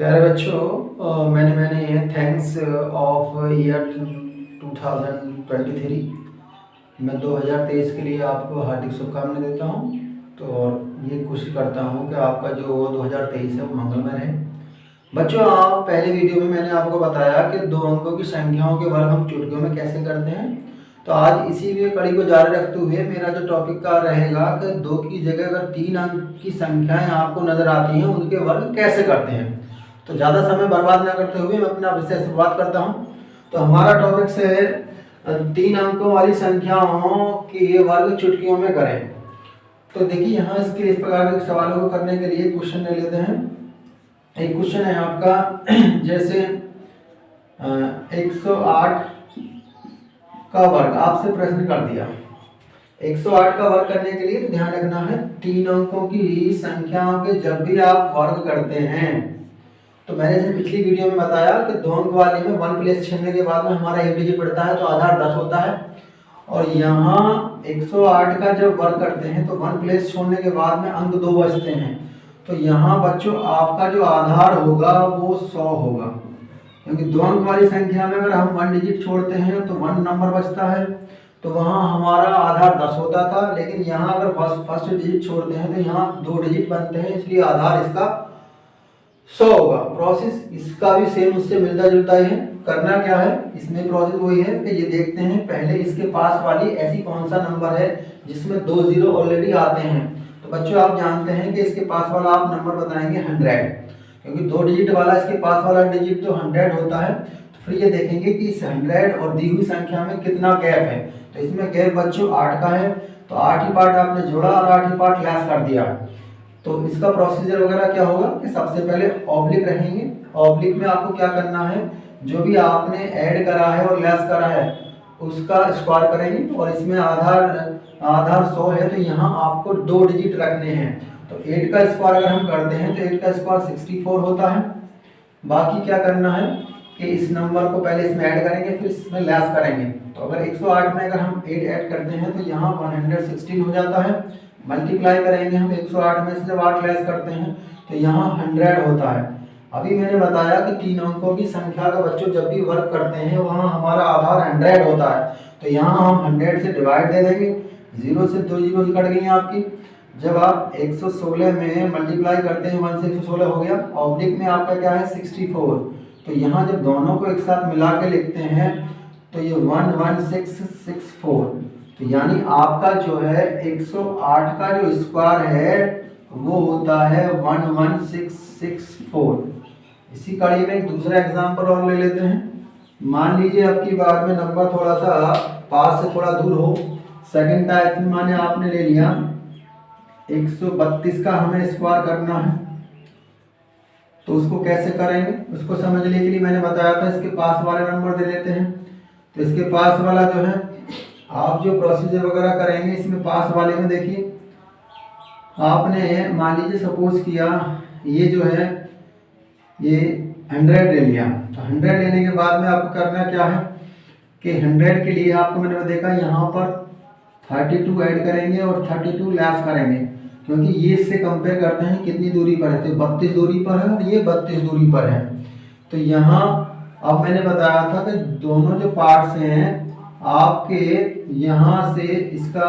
प्यारे बच्चों, मैंने थैंक्स ऑफ ईयर 2023 मैं 2023 के लिए आपको हार्दिक शुभकामनाएं देता हूं। तो और ये कोशिश करता हूं कि आपका जो 2023 है वो मंगलमय रहे। बच्चों, आप पहले वीडियो में मैंने आपको बताया कि दो अंकों की संख्याओं के वर्ग हम चुटकियों में कैसे करते हैं। तो आज इसी में कड़ी को जारी रखते हुए मेरा जो टॉपिक का रहेगा कि दो की जगह अगर तीन अंक की संख्याएं आपको नजर आती हैं उनके वर्ग कैसे करते हैं। तो ज़्यादा समय बर्बाद ना करते हुए मैं अपना विषय शुरुआत करता हूँ। तो हमारा टॉपिक से तीन अंकों वाली संख्याओं के वर्ग चुटकियों में करें। तो देखिए यहाँ इसके इस प्रकार के सवालों को करने के लिए क्वेश्चन ले लेते हैं। एक क्वेश्चन है आपका जैसे 108 का वर्ग आपसे प्रश्न कर दिया। 108 का वर्ग करने के लिए तो ध्यान रखना है तीन अंकों की संख्याओं के जब भी आप वर्ग करते हैं तो मैंने जैसे पिछली वीडियो में बताया कि दो अंक वाले में 1 प्लेस छीनने के बाद में हमारा एक डिजिट बढ़ता है तो आधार 10 होता है। और यहाँ 108 का जब वर्ग करते हैं तो 1 प्लेस छोड़ने के बाद में अंक 2 बचते हैं। तो यहाँ बच्चों आपका जो आधार होगा वो 100 होगा, क्योंकि दो अंक वाली संख्या में अगर हम 1 डिजिट छोड़ते हैं तो 1 नंबर बचता है। तो वहाँ हमारा आधार 10 होता था, लेकिन यहाँ अगर फर्स्ट डिजिट छोड़ते हैं तो यहाँ 2 डिजिट बनते हैं, इसलिए आधार इसका 100 होगा। प्रोसेस इसका भी सेम उससे मिलता जुलता ही है। करना क्या है, इसमें प्रोसेस वही है कि ये देखते हैं पहले इसके पास वाली ऐसी कौन सा नंबर है जिसमें 2 जीरो ऑलरेडी आते हैं। तो बच्चों आप जानते हैं कि इसके पास वाला आप नंबर बताएंगे 100, क्योंकि 2 डिजिट वाला इसके पास वाला डिजिट तो 100 होता है। तो फिर ये देखेंगे कि इस 100 और दी हुई संख्या में कितना गैप है। तो इसमें गैप बच्चों 8 का है, तो 8 ही पार्ट आपने जोड़ा और 8 ही पार्ट लेस कर दिया। तो इसका प्रोसीजर वगैरह क्या होगा कि सबसे पहले ऑब्लिक रहेंगे। ऑब्लिक में आपको क्या करना है, जो भी आपने ऐड करा है और लेस करा है उसका स्क्वायर करेंगे। और इसमें आधार 100 है तो यहाँ आपको 2 डिजिट रखने हैं। तो 8 का स्क्वायर अगर हम करते हैं तो 8 का स्क्वायर 64 होता है। बाकी क्या करना है कि इस नंबर को पहले इसमें ऐड करेंगे फिर इसमें लेस करेंगे। तो अगर 108 में अगर हम 8 ऐड करते हैं तो यहाँ 116 हो जाता है। मल्टीप्लाई करेंगे हम 108 में से जब 8 लेस करते हैं तो यहाँ 100 होता है। अभी मैंने बताया कि तीन अंकों की संख्या का बच्चों जब भी वर्क करते हैं वहाँ हमारा आधार 100 होता है। तो यहाँ हम 100 से डिवाइड दे देंगे, 0 से 2 जीरो कट गई आपकी। जब आप 116 में मल्टीप्लाई करते हैं 1 से 116 हो गया। ऑब्लिक में आपका क्या है 64। तो यहाँ जब दोनों को एक साथ मिला के लिखते हैं तो ये 11664। तो यानी आपका जो है 108 का जो स्क्वायर है वो होता है 11664। इसी कड़ी में एक दूसरा एग्जांपल और ले लेते हैं। मान लीजिए आपकी बार में नंबर थोड़ा सा पास से थोड़ा दूर हो। सेकंड टाइप में माने आपने ले लिया 132 का हमें स्क्वायर करना है। तो उसको कैसे करेंगे उसको समझने के लिए मैंने बताया था इसके पास वाले नंबर दे देते हैं। तो इसके पास वाला जो है आप जो प्रोसीजर वगैरह करेंगे इसमें पास वाले में देखिए आपने मान लीजिए सपोज किया ये जो है ये 100 ले लिया। तो 100 लेने के बाद में आपको करना क्या है कि 100 के लिए आपको मैंने देखा यहाँ पर 32 ऐड करेंगे और 32 लेस करेंगे, क्योंकि ये इससे कंपेयर करते हैं कितनी दूरी पर है। तो 32 दूरी पर है और ये 32 दूरी पर है। तो यहाँ अब मैंने बताया था कि दोनों जो पार्ट्स हैं आपके यहाँ से इसका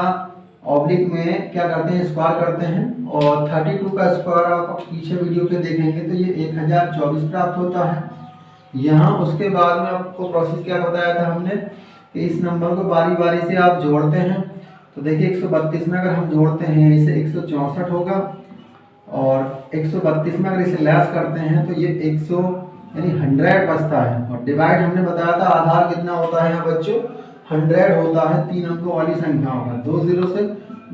ऑब्लिक में क्या करते हैं स्क्वायर करते हैं। और 32 का स्क्वायर आप पीछे वीडियो पे देखेंगे तो ये 1024 प्राप्त होता है। यहाँ उसके बाद में आपको प्रोसेस क्या बताया था हमने कि इस नंबर को बारी बारी से आप जोड़ते हैं। तो देखिए 132 में अगर हम जोड़ते हैं इसे 164 होगा, और 132 में अगर इसे लेस करते हैं तो ये 100 यानी 100 बचता है। और डिवाइड हमने बताया था आधार कितना होता है यहाँ बच्चों 100 होता है तीन अंकों वाली संख्याओं का। 2 जीरो से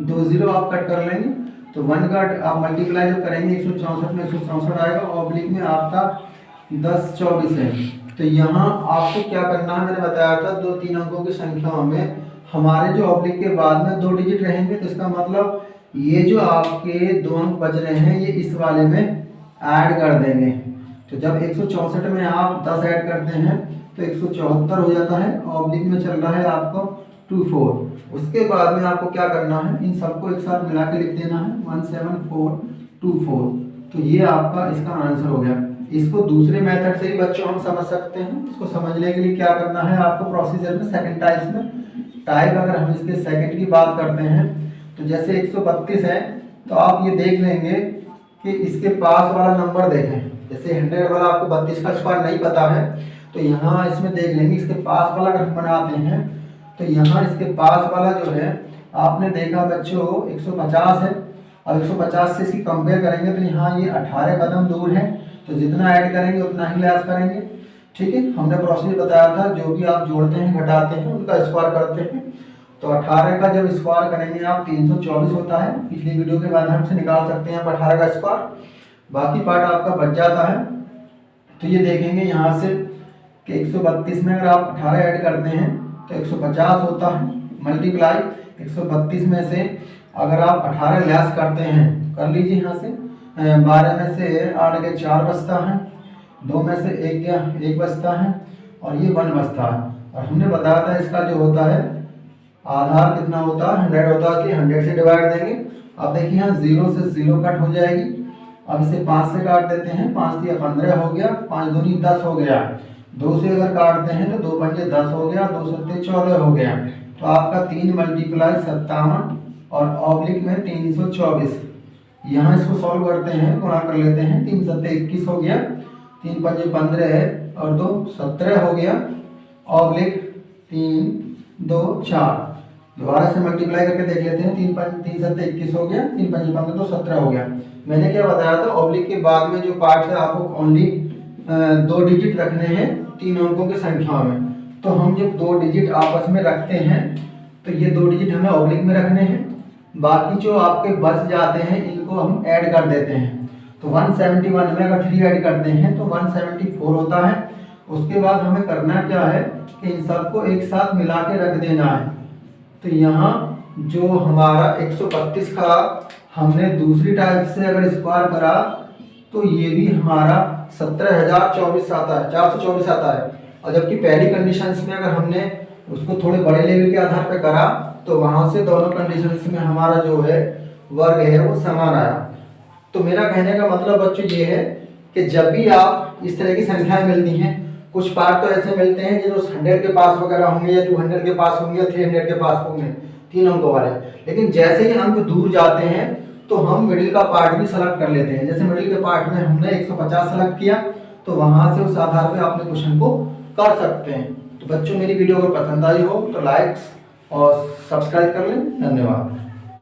2 जीरो आप कट कर लेंगे तो 1 का आप मल्टीप्लाई जब करेंगे 164 में 164 आएगा। ऑब्लिक में आपका 1024 है। तो यहाँ आपको क्या करना है मैंने बताया था दो तीन अंकों की संख्याओं में हमारे जो ऑब्लिक के बाद में 2 डिजिट रहेंगे। तो इसका मतलब ये जो आपके 2 अंक बच रहे हैं ये इस वाले में ऐड कर देंगे। तो जब 164 में आप 10 ऐड करते हैं तो 174 हो जाता है। ऑब्लिक में चल रहा है आपको 24। उसके बाद में आपको क्या करना है इन सबको एक साथ मिला के लिख देना है 17424। तो ये आपका इसका आंसर हो गया। इसको दूसरे मेथड से ही बच्चों हम समझ सकते हैं। इसको समझने के लिए क्या करना है आपको प्रोसीजर में, सेकंड टाइप्स में टाइप अगर हम इसके सेकंड की बात करते हैं तो जैसे 132 है तो आप ये देख लेंगे कि इसके पास वाला नंबर देखें। जैसे 100 वाला आपको 32 का स्क्वायर नहीं पता है तो यहाँ इसमें देख लेंगे इसके पास वाला अगर हम बनाते हैं तो यहाँ इसके पास वाला जो है आपने देखा बच्चों 150 है। अब 150 से इसकी कंपेयर करेंगे तो यहाँ ये 18 कदम दूर है, तो जितना ऐड करेंगे उतना ही लेस करेंगे। ठीक है, हमने प्रोसीजर बताया था, जो भी आप जोड़ते हैं घटाते हैं उनका स्क्वायर करते हैं। तो 18 का जब स्क्वायर करेंगे आप 324 होता है, पिछली वीडियो के माध्यम से निकाल सकते हैं आप 18 का स्क्वायर, बाकी पार्ट आपका बच जाता है। तो ये देखेंगे यहाँ से कि 132 में अगर आप 18 ऐड करते हैं तो 150 होता है, मल्टीप्लाई 132 में से अगर आप 18 लेस करते हैं, कर लीजिए यहाँ से 12 में से 8 के 4 बचता है, 2 में से 1 बचता है और ये 1 बचता है। और हमने बताया था इसका जो होता है आधार कितना होता है 100 होता है, इसलिए 100 से डिवाइड देंगे। अब देखिए यहाँ 0 से 0 कट हो जाएगी। अब इसे 5 से काट देते हैं, 5 दिया 15 हो गया, 5 दूनी 10 हो गया, 2 से अगर काटते हैं तो 2 पंजे 10 हो गया, 2 सत्ते 14 हो गया। तो आपका 3 मल्टीप्लाई 57 और ऑब्लिक में 324। यहाँ इसको सॉल्व करते हैं, गुणा कर लेते हैं, 3 सत्ते 21 हो गया, 3 पंजे 15 है और 2 17 हो गया, ऑब्लिक 3 2 4। दोबारा से मल्टीप्लाई करके देख लेते हैं, 3 सत्ते 21 हो गया, 3 पंजे 15 तो 17 हो गया। मैंने क्या बताया था, ऑब्लिक के बाद में जो पार्ट है आपको ओनली 2 डिजिट रखने हैं 3 अंकों की संख्या में। तो हम जब 2 डिजिट आपस में रखते हैं तो ये 2 डिजिट हमें ऑब्लिक में रखने हैं, बाकी जो आपके बच जाते हैं इनको हम ऐड कर देते हैं। तो 171 में अगर 3 ऐड करते हैं तो 174 होता है। उसके बाद हमें करना क्या है कि इन सबको एक साथ मिला के रख देना है। तो यहाँ जो हमारा 132 का हमने दूसरी टाइप से अगर स्क्वायर करा तो ये भी हमारा 17,024 आता है, 424 आता है। और जबकि पहली कंडीशंस में अगर हमने उसको थोड़े बड़े लेवल के आधार पर करा तो वहां से दोनों कंडीशंस में हमारा जो है वर्ग है वो समान आया। तो मेरा कहने का मतलब बच्चों ये है कि जब भी आप इस तरह की संख्याएं मिलती हैं, कुछ पार्ट तो ऐसे मिलते हैं जो 100 के पास वगैरह होंगे या 200 के पास होंगे या 300 के पास होंगे, 3 अंकों वाले, लेकिन जैसे ही अंक दूर जाते हैं तो हम मिडिल का पार्ट भी सेलेक्ट कर लेते हैं। जैसे मिडिल के पार्ट में हमने 150 सेलेक्ट किया तो वहां से उस आधार पर अपने क्वेश्चन को कर सकते हैं। तो बच्चों मेरी वीडियो अगर पसंद आई हो तो लाइक और सब्सक्राइब कर लें। धन्यवाद।